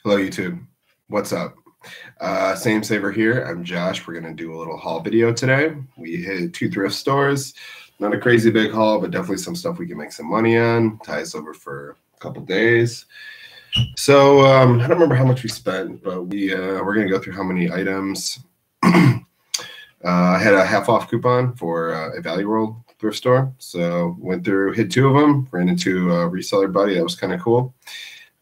Hello, YouTube. What's up? Same Saver here. I'm Josh. We're going to do a little haul video today. We hit 2 thrift stores. Not a crazy big haul, but definitely some stuff we can make some money on. Tie us over for a couple days. So I don't remember how much we spent, but we're going to go through how many items. I had a half-off coupon for a Value World thrift store. So went through, hit 2 of them, ran into a reseller buddy. That was kind of cool.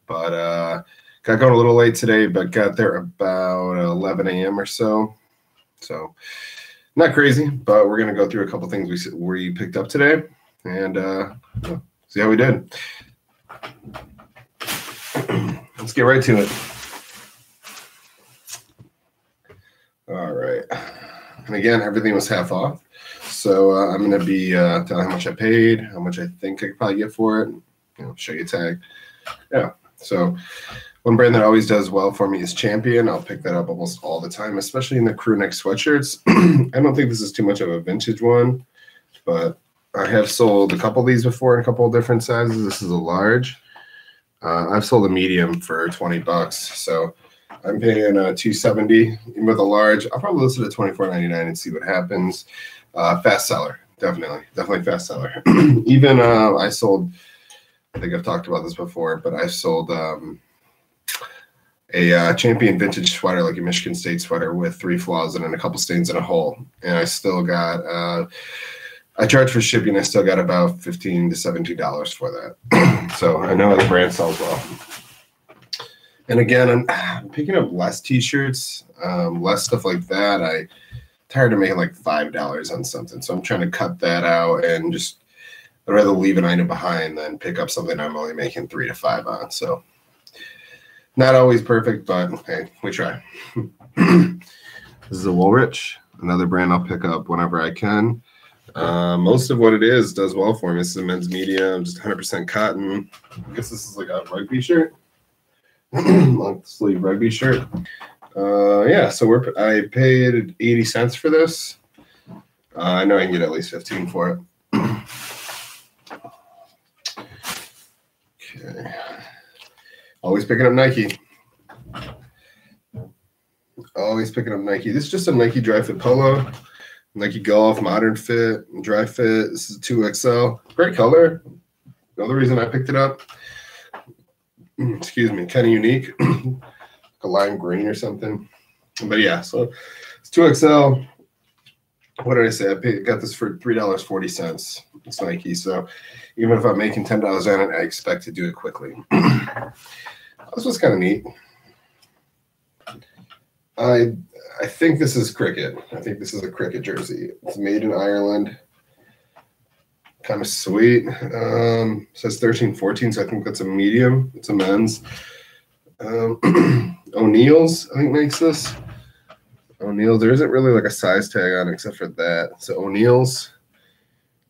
But got going a little late today, but got there about 11 a.m. or so. So not crazy, but we're going to go through a couple things we picked up today and see how we did. Let's get right to it. All right. And again, everything was half off. So I'm going to be telling how much I paid, how much I think I could probably get for it, show you a tag. Yeah. So one brand that always does well for me is Champion. I'll pick that up almost all the time, especially in the crew neck sweatshirts. I don't think this is too much of a vintage one, but I have sold a couple of these before in a couple of different sizes. This is a large. I've sold a medium for 20 bucks. So I'm paying $270 with a large. I'll probably list it at $24.99 and see what happens. Fast seller, definitely fast seller. Even I sold, I think I've talked about this before, but I sold a Champion vintage sweater, like a Michigan State sweater with 3 flaws and a couple stains and a hole. And I still got, I charged for shipping. I still got about $15 to $17 for that. So I know the brand sells well. And again, I'm picking up less t-shirts, less stuff like that. I'm tired of making like $5 on something. So I'm trying to cut that out and just, I'd rather leave an item behind than pick up something I'm only making 3 to 5 on. So not always perfect, but hey, we try. This is a Woolrich, another brand I'll pick up whenever I can. Most of what it is does well for me. This is a men's medium, just 100% cotton. I guess this is like a rugby shirt, long sleeve rugby shirt. Yeah, so I paid 80 cents for this. I know I can get at least 15 for it. Okay. Always picking up Nike. Always picking up Nike. This is just a Nike dry fit polo. Nike Golf, modern fit, dry fit. This is a 2XL. Great color. Another reason I picked it up. Excuse me, kind of unique. Like a lime green or something. But yeah, so it's 2XL. What did I say? Got this for $3.40. It's Nike. So even if I'm making $10 on it, I expect to do it quickly. This was kind of neat. I think this is cricket. I think this is a cricket jersey. It's made in Ireland. Kind of sweet. Says 13-14, so I think that's a medium. It's a men's. O'Neill's, I think, makes this. O'Neill's. There isn't really like a size tag on it except for that. So O'Neill's,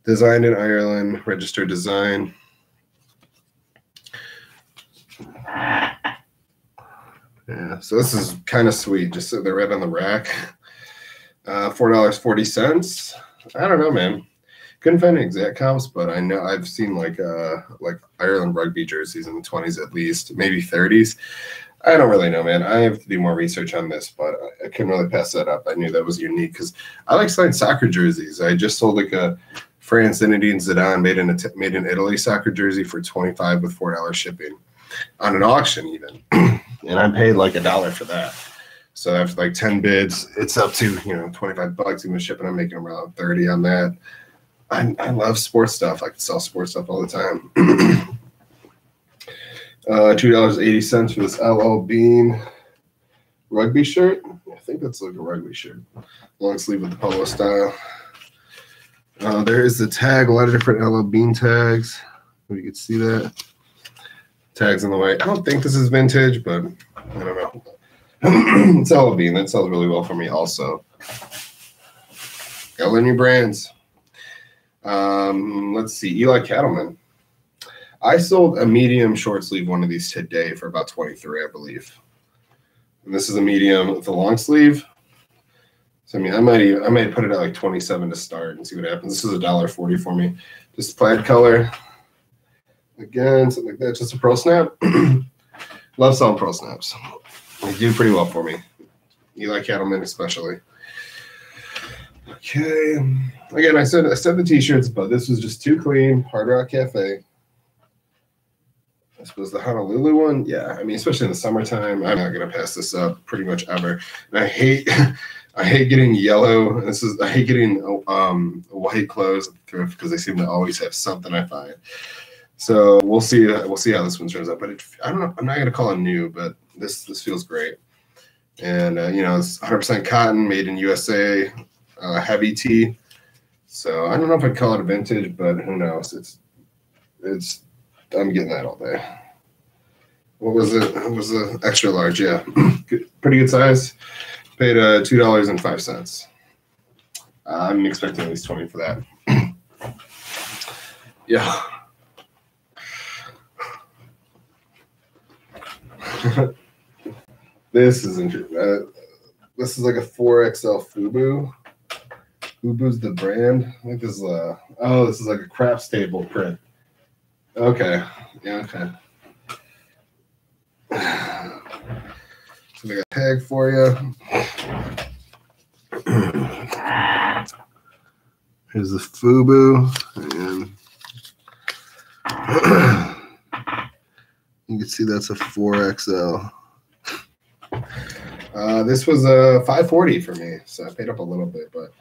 designed in Ireland, registered design. Yeah, so this is kind of sweet. Just so they're right on the rack. $4.40. I don't know, man. Couldn't find exact comps, but I know I've seen like Ireland rugby jerseys in the 20s at least, maybe 30s. I don't really know, man. I have to do more research on this, but I couldn't really pass that up. I knew that was unique because I like selling soccer jerseys. I just sold like a France Zinedine Zidane made in Italy soccer jersey for $25 with $4 shipping on an auction even. And I paid like $1 for that. So after like 10 bids, it's up to, $25 even shipping. I'm making around 30 on that. I love sports stuff. I can sell sports stuff all the time. $2.80 for this LL Bean rugby shirt. I think that's like a rugby shirt. Long sleeve with the polo style. There is the tag, a lot of different LL Bean tags. If you can see that. Tags in the way. I don't think this is vintage, but I don't know. It's LL Bean. That sells really well for me also. Got new brands. Let's see. Eli Cattleman. I sold a medium short sleeve one of these today for about 23, I believe. And this is a medium with a long sleeve. So I mean, I might put it at like 27 to start and see what happens. This is $1.40 for me. Just plaid color. Again, something like that, just a pro snap. Love selling Pro Snaps. They do pretty well for me. Eli Cattleman especially. Okay. Again, I said the t-shirts, but this was just too clean. Hard Rock Cafe. This was the Honolulu one. Yeah, I mean, especially in the summertime, I'm not gonna pass this up pretty much ever. And I hate getting yellow. I hate getting white clothes at the thrift because they seem to always have something I find. So we'll see. We'll see how this one turns out. But I don't know. I'm not gonna call it new, but this feels great. And it's 100% cotton, made in USA, heavy tee. So I don't know if I'd call it a vintage, but who knows? It's. I'm getting that all day. What was it? It was an extra large, yeah. Pretty good size. Paid $2.05. I'm expecting at least 20 for that. Yeah. This is interesting. This is like a 4XL FUBU. FUBU's the brand. I think this is this is like a craps table print. Okay. Yeah, okay. So we got a tag for you. Here's the FUBU. And you can see that's a 4XL. This was a $5.40 for me, so I paid up a little bit, but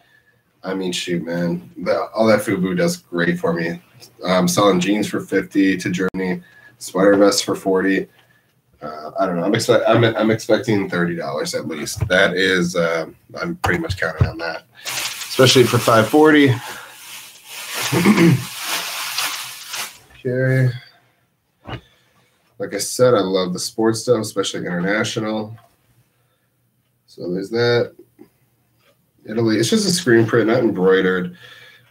I mean, shoot, man, all that FUBU does great for me. I'm selling jeans for $50 to Germany, sweater vests for $40. I don't know. I'm expecting $30 at least. That is, I'm pretty much counting on that, especially for $5.40. Okay. Like I said, I love the sports stuff, especially international. So there's that. Italy. It's just a screen print, not embroidered.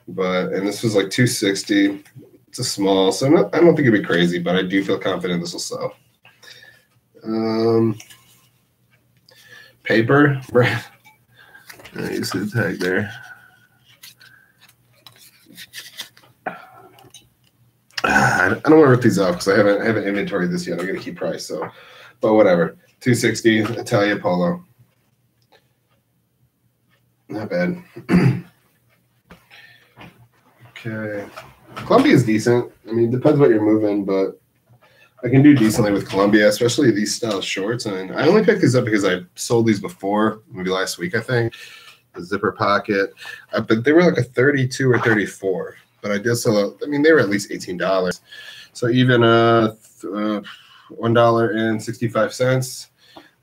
And this was like $260. It's a small, so I don't think it'd be crazy, but I do feel confident this will sell. Paper. You see the tag there. I don't want to rip these off because I haven't inventoried this yet. I'm gonna keep price, but whatever. $260 Italia polo. Not bad. Okay. Columbia is decent. I mean, depends what you're moving, but I can do decently with Columbia, especially these style shorts. And I only picked these up because I sold these before, maybe last week, I think. The zipper pocket. But they were like a 32 or 34. But I did sell, I mean, they were at least $18. So even $1.65,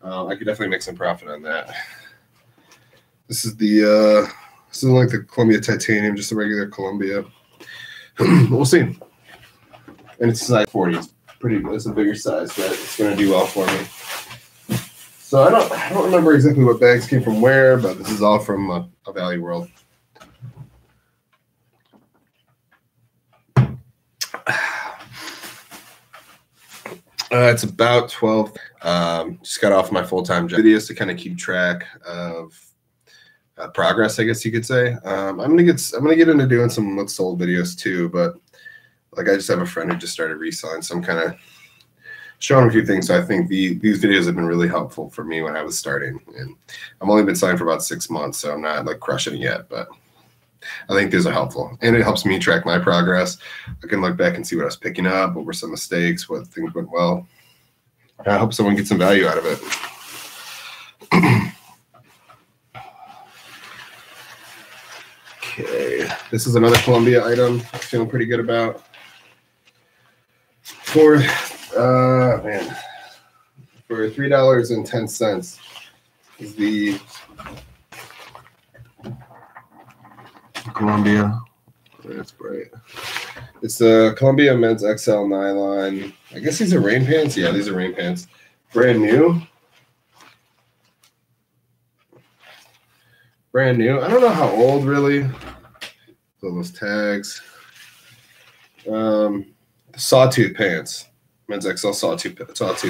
I could definitely make some profit on that. This is like the Columbia Titanium, just a regular Columbia. We'll see. And it's size 40. It's pretty good. It's a bigger size, but it's going to do well for me. So I don't remember exactly what bags came from where, but this is all from a Value World. It's about 12. Just got off my full-time job videos to kind of keep track of progress, I guess you could say. I'm gonna get into doing some what's sold videos too, but like I just have a friend who just started reselling, so I'm kind of showing a few things. So I think these videos have been really helpful for me when I was starting, and I've only been selling for about 6 months, so I'm not like crushing it yet, but I think these are helpful, and it helps me track my progress. I can look back and see what I was picking up, what were some mistakes, what things went well. I hope someone gets some value out of it. Okay, this is another Columbia item I'm feeling pretty good about. For $3.10 is the Columbia. That's great. It's the Columbia Men's XL Nylon. I guess these are rain pants. Yeah, these are rain pants. Brand new. Brand new. I don't know how old really. So those tags. Sawtooth pants. Men's XL sawtooth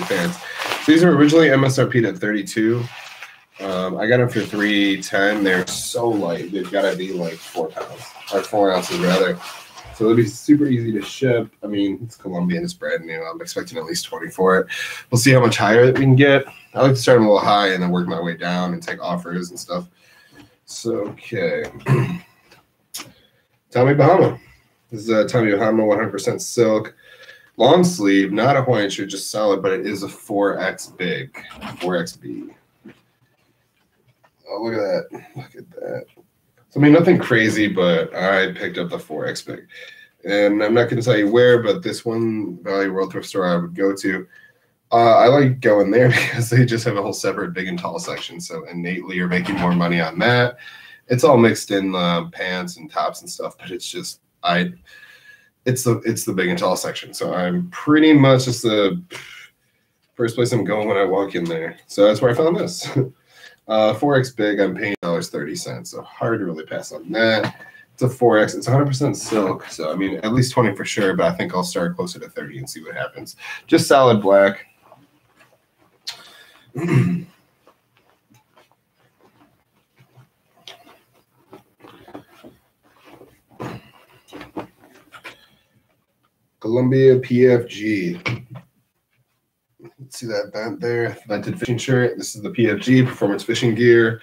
pants. These were originally MSRP'd at $32. I got them for $3.10. They're so light. They've got to be like 4 pounds or 4 ounces rather. So it'll be super easy to ship. I mean, it's Colombian, it's brand new. I'm expecting at least 20 for it. We'll see how much higher we can get. I like to start them a little high and then work my way down and take offers and stuff. So, okay. Tommy Bahama. This is Tommy Bahama 100% silk. Long sleeve, not a Hawaiian shirt, just solid, but it is a 4X big, 4XB. Oh, look at that. Look at that. So, I mean, nothing crazy, but I picked up the 4X big. And I'm not going to tell you where, but this one Value World thrift store I would go to, I like going there because they just have a whole separate big and tall section. So innately you're making more money on that. It's all mixed in pants and tops and stuff, but it's just, it's the big and tall section. So I'm pretty much just the first place I'm going when I walk in there. So that's where I found this. 4X big, I'm paying $30. So hard to really pass on that. It's a 4X. It's 100% silk. So, I mean, at least 20 for sure, but I think I'll start closer to 30 and see what happens. Just solid black. Columbia PFG. See that vent there? Vented fishing shirt. This is the PFG, Performance Fishing Gear.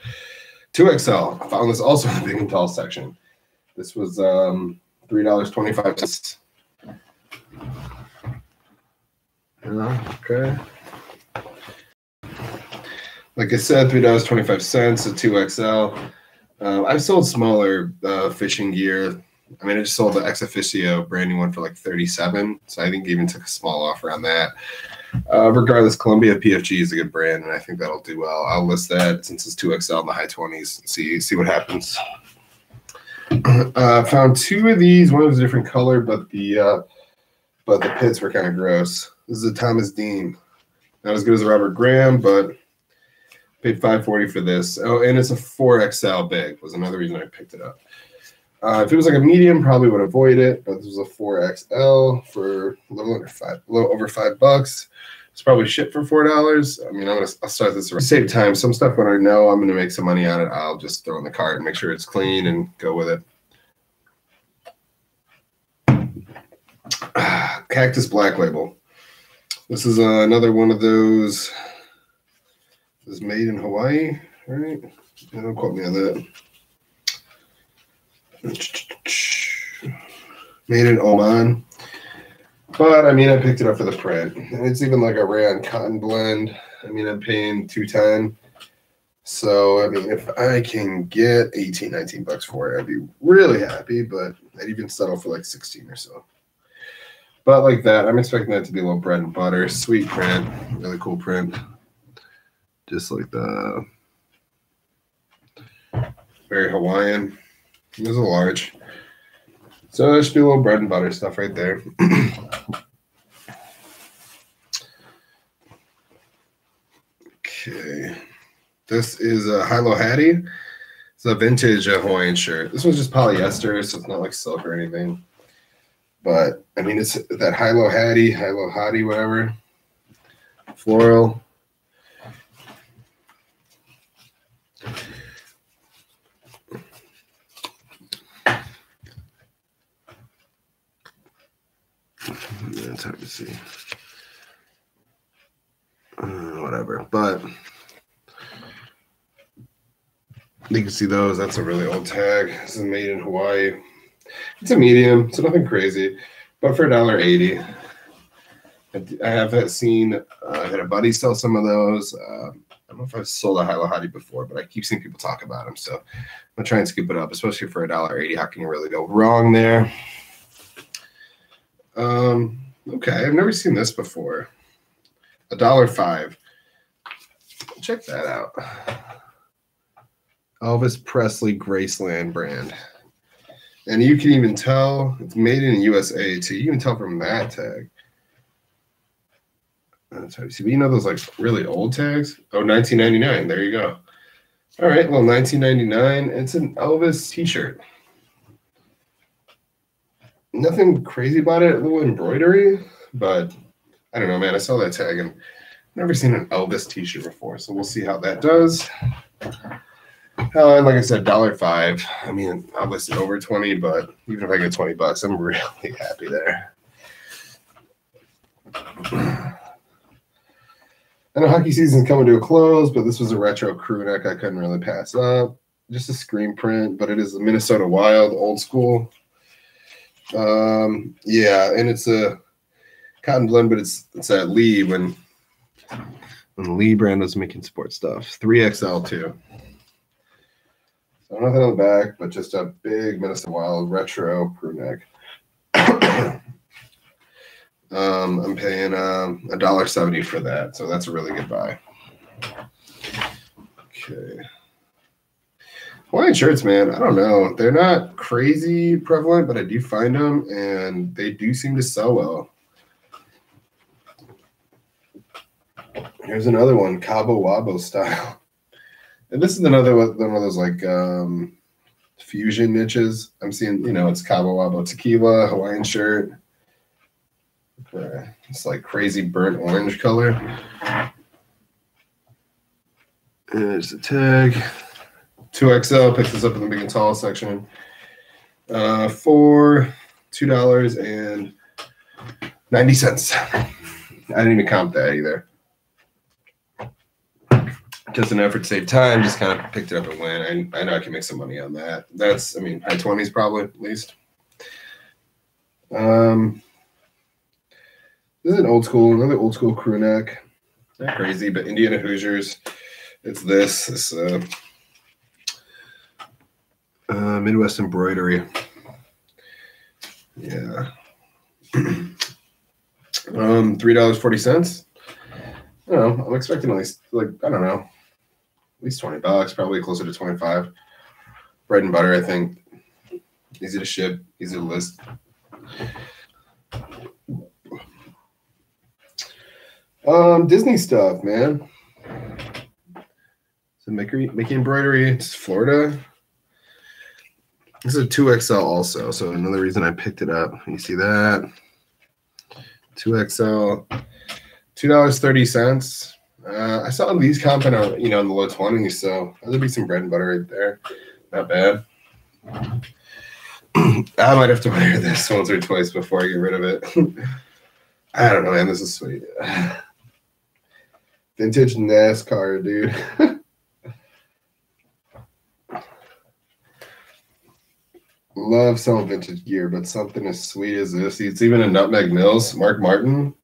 2XL. I found this also in the big and tall section. This was $3.25. Okay. Like I said, $3.25, a 2XL. I've sold smaller fishing gear. I mean, I just sold the Ex Officio brand new one for like $37. So I think I even took a small offer on that. Regardless, Columbia PFG is a good brand, and I think that'll do well. I'll list that since it's 2XL in the high 20s. See what happens. Found two of these. One was a different color, but the pits were kind of gross. This is a Thomas Dean. Not as good as a Robert Graham, but paid $5.40 for this. Oh, and it's a 4XL big. Was another reason I picked it up. If it was like a medium, probably would avoid it. But this was a 4XL for a little over $5. It's probably shipped for $4. I mean, I'll start this around. Save time. Some stuff when I know I'm going to make some money on it, I'll just throw in the cart and make sure it's clean and go with it. Cactus Black Label. This is another one of those. This is made in Hawaii, right? Don't quote me on that. Made in Oman. But I mean, I picked it up for the print, and it's even like a rayon cotton blend. I mean, I'm paying $210. So I mean, if I can get 18, 19 bucks for it, I'd be really happy. But I'd even settle for like 16 or so. But like that, I'm expecting that to be a little bread and butter, sweet print, really cool print, just like the very Hawaiian. There's a large. So that should be a little bread and butter stuff right there. Okay. This is a Hilo Hattie. It's a vintage Hawaiian shirt. This one's just polyester, so it's not like silk or anything. But, I mean, it's that Hilo Hattie, whatever. Floral. It's hard to see. Whatever. But you can see those. That's a really old tag. This is made in Hawaii. It's a medium, so nothing crazy. But for $1.80. I have seen, I had a buddy sell some of those. I don't know if I've sold a Hilo Hattie before, but I keep seeing people talk about them. So I'm going to try and scoop it up, especially for $1.80. How can you really go wrong there? Okay, I've never seen this before. $1.05. Check that out. Elvis Presley Graceland brand. And you can even tell it's made in the USA too. You can tell from that tag. That's how you see. But you know those like really old tags? Oh, $19.99. There you go. All right, well, $19.99. It's an Elvis t-shirt. Nothing crazy about it. A little embroidery, but I don't know, man. I saw that tag and never seen an Elvis t-shirt before, so we'll see how that does. And like I said, $1.05. I mean, I'll list it over 20, but even if I get $20, I'm really happy there. I know hockey season's coming to a close, but this was a retro crew neck I couldn't really pass up. Just a screen print, but it is the Minnesota Wild, old school. Yeah, and it's a cotton blend, but it's at Lee when the Lee brand was making sports stuff. 3XL too. So nothing on the back, but just a big Minnesota Wild retro crew neck. I'm paying $1.70 for that, so that's a really good buy. Okay. Hawaiian shirts, man, I don't know. They're not crazy prevalent, but I do find them, and they do seem to sell well. Here's another one, Cabo Wabo style. And this is another one of those like fusion niches. I'm seeing, it's Cabo Wabo tequila, Hawaiian shirt. It's like crazy burnt orange color. And there's the tag. 2XL, picked this up in the big and tall section. For $2.90. I didn't even count that either. Just an effort to save time, just kind of picked it up and went. I know I can make some money on that. That's, high 20s probably at least. This is another old school crew neck. Not crazy, but Indiana Hoosiers. It's this Midwest embroidery. Yeah. $3.40. I don't know. I'm expecting at least at least $20, probably closer to 25. Bread and butter, I think. Easy to ship, easy to list. Disney stuff, man. So Mickey embroidery. It's Florida. This is a 2XL also, so another reason I picked it up. You see that? 2XL, $2.30. I saw these comping on, in the low 20s, so there'll be some bread and butter right there. Not bad. I might have to wear this once or twice before I get rid of it. I don't know, man. This is sweet. Vintage NASCAR, dude. Love selling vintage gear, but something as sweet as this. It's even a Nutmeg Mills, Mark Martin.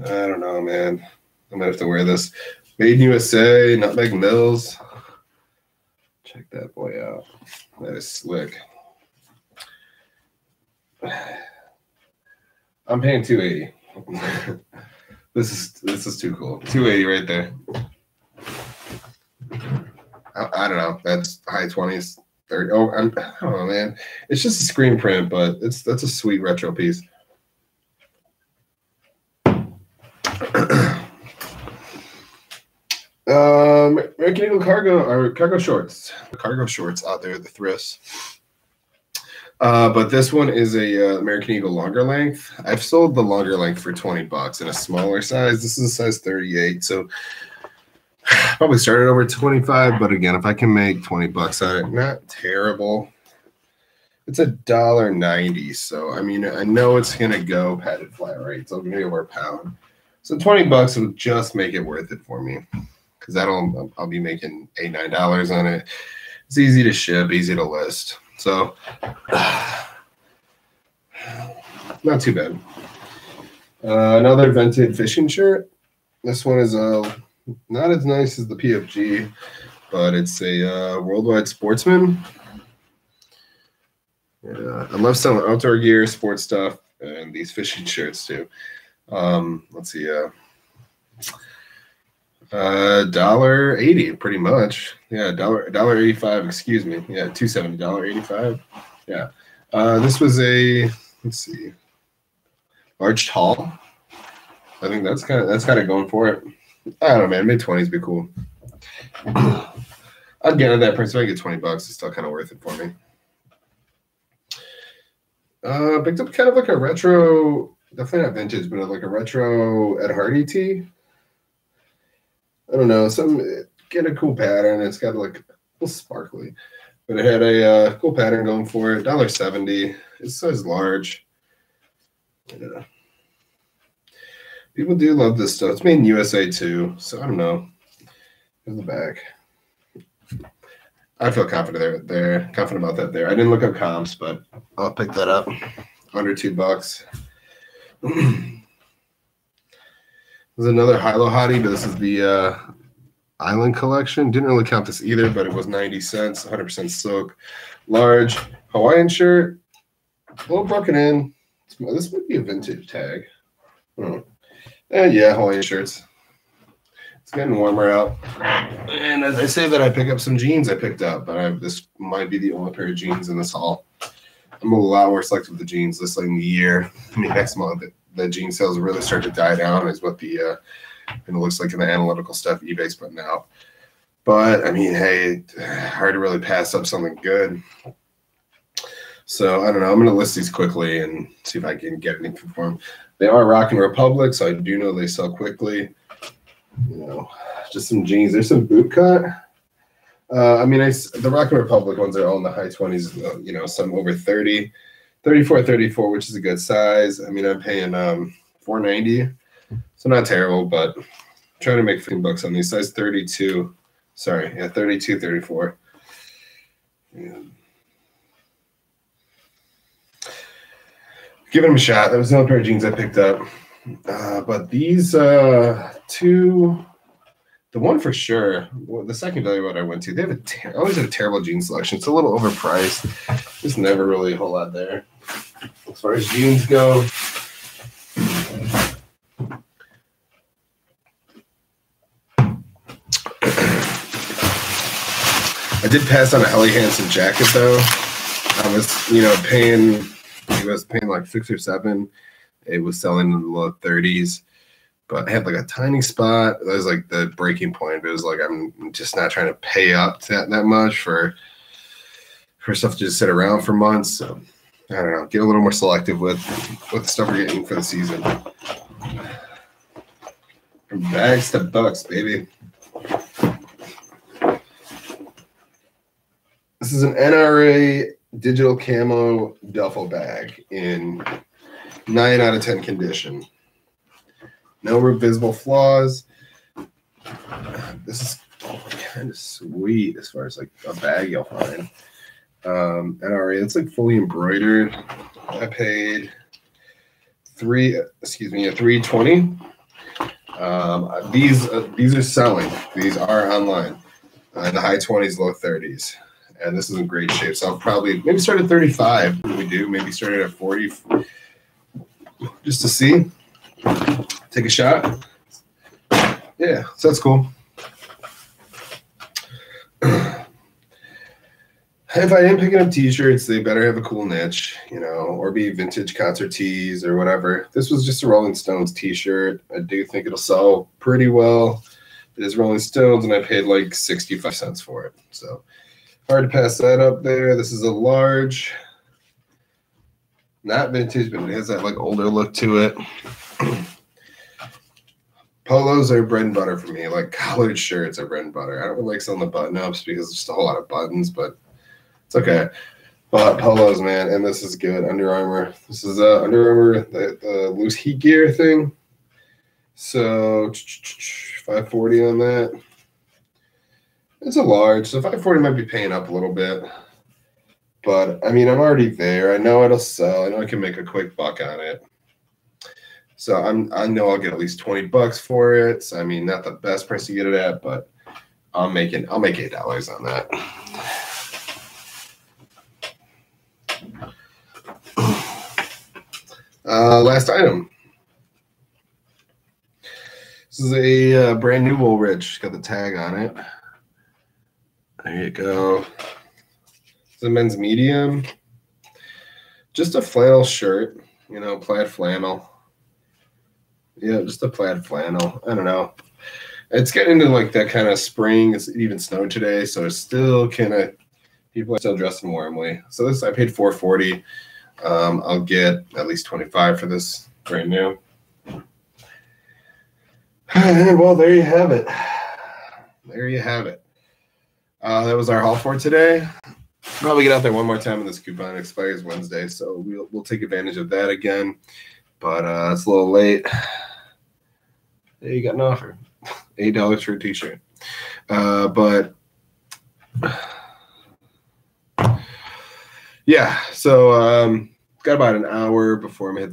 I don't know, man. I'm going to have to wear this. Made in USA, Nutmeg Mills. Check that boy out. That is slick. I'm paying $280. This is too cool. $280 right there. I don't know. That's high 20s, 30. Oh, I don't know, man. It's just a screen print, but that's a sweet retro piece. American Eagle cargo shorts. The cargo shorts out there at the thrifts. But this one is a American Eagle longer length. I've sold the longer length for $20 in a smaller size. This is a size 38, so probably started over 25. But again, if I can make $20 on it, not terrible. It's $1.90, so I know it's gonna go padded flat rates. It's gonna be over a pound. So $20 will just make it worth it for me, because I'll be making $8, $9 on it. It's easy to ship, easy to list. So, not too bad. Another vented fishing shirt. This one is not as nice as the PFG, but it's a Worldwide Sportsman. Yeah, I love selling outdoor gear, sports stuff, and these fishing shirts too. Let's see. $1.80 pretty much. Yeah, $1.85. Excuse me. Yeah, $2.70, $1.85. Yeah. This was a, let's see, large tall. I think that's kind of going for it. I don't know, man. Mid-20s be cool. I'd get at that price. If I get $20, it's still kind of worth it for me. Picked up kind of like a retro, definitely not vintage, but like a retro Ed Hardy tee. I don't know, get a cool pattern. It's got like a little sparkly, but it had a cool pattern going for it. $1.70. It's size large. Yeah. People do love this stuff. It's made in USA too, so I don't know. Here's the back. I feel confident there. Confident about that there. I didn't look up comps, but I'll pick that up. Under $2. There's another Hilo Hottie, but this is the Island Collection. Didn't really count this either, but it was 90 cents, 100% silk. Large Hawaiian shirt. A little broken in. This might be a vintage tag. Yeah, Hawaiian shirts. It's getting warmer out. And as I say that, I pick up some jeans I picked up, but this might be the only pair of jeans in this haul. I'm a lot more selective with the jeans this late in the year. I mean, next month, the jean sales really start to die down, is what it looks like in the analytical stuff eBay's putting out. But, I mean, hey, hard to really pass up something good. So, I don't know. I'm going to list these quickly and see if I can get anything for them. They are Rockin' Republic, so I do know they sell quickly. You know, just some jeans. There's some boot cut. I mean, the Rockin' Republic ones are all in the high 20s, you know, some over 30, 34, 34, which is a good size. I mean, I'm paying $4.90, so not terrible, but I'm trying to make $15 on these. Size 32. Sorry, yeah, 32, 34. Yeah. Give them a shot. That was the only pair of jeans I picked up. But these two, the one for sure, well, the secondary one I went to, they have always have a terrible jean selection. It's a little overpriced. There's never really a whole lot there. As far as jeans go, I did pass on a Helly Hansen jacket though. I was, you know, paying like 6 or 7. It was selling in the low 30s, but I had like a tiny spot. That was like the breaking point. It was like, I'm just not trying to pay up to that much for stuff to just sit around for months. So I don't know, get a little more selective with the stuff we're getting for the season. From bags to bucks, baby. This is an NRA digital camo duffel bag in 9 out of 10 condition. No visible flaws. This is kind of sweet as far as like a bag you'll find. NRA, it's like fully embroidered. I paid $320. These are selling. These are online in the high 20s, low 30s. And this is in great shape. So I'll probably maybe start at 35. What we do, maybe start at 40 just to see. Take a shot. Yeah, so that's cool. If I am picking up t-shirts, they better have a cool niche, you know, or be vintage concert tees or whatever. This was just a Rolling Stones t-shirt. I do think it'll sell pretty well. It is Rolling Stones, and I paid like 65 cents for it. So hard to pass that up there. This is a large, not vintage, but it has that like older look to it. Polos are bread and butter for me. Like collared shirts are bread and butter. I don't really like selling the button-ups because there's just a whole lot of buttons, but it's okay. But polos, man, and this is good. Under Armour. This is Under Armour, the loose heat gear thing. So $5.40 on that. It's a large, so $5.40 might be paying up a little bit. But I mean, I'm already there. I know it'll sell. I know I can make a quick buck on it. So I know I'll get at least $20 for it. So I mean, not the best price to get it at, but I'll make $8 on that. Last item. This is a brand new Woolrich. Got the tag on it. There you go. It's a men's medium. Just a flannel shirt, you know, plaid flannel. Yeah, just a plaid flannel. I don't know. It's getting into like that kind of spring. It's even snowed today, so it's still kind of, people are still dressing warmly. So this, I paid $4.40. I'll get at least $25 for this, brand new. And well, there you have it. there you have it. That was our haul for today. Probably get out there one more time, and this coupon expires Wednesday, so we'll take advantage of that again. But it's a little late. Hey, you got an offer, $8 for a T-shirt. But yeah, so got about an hour before I'm hit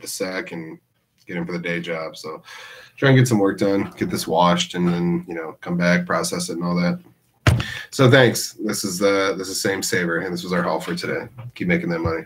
the sack and get in for the day job. So try and get some work done, get this washed, and then come back, process it, and all that. So thanks. This is Same Saver, and this was our haul for today. Keep making that money.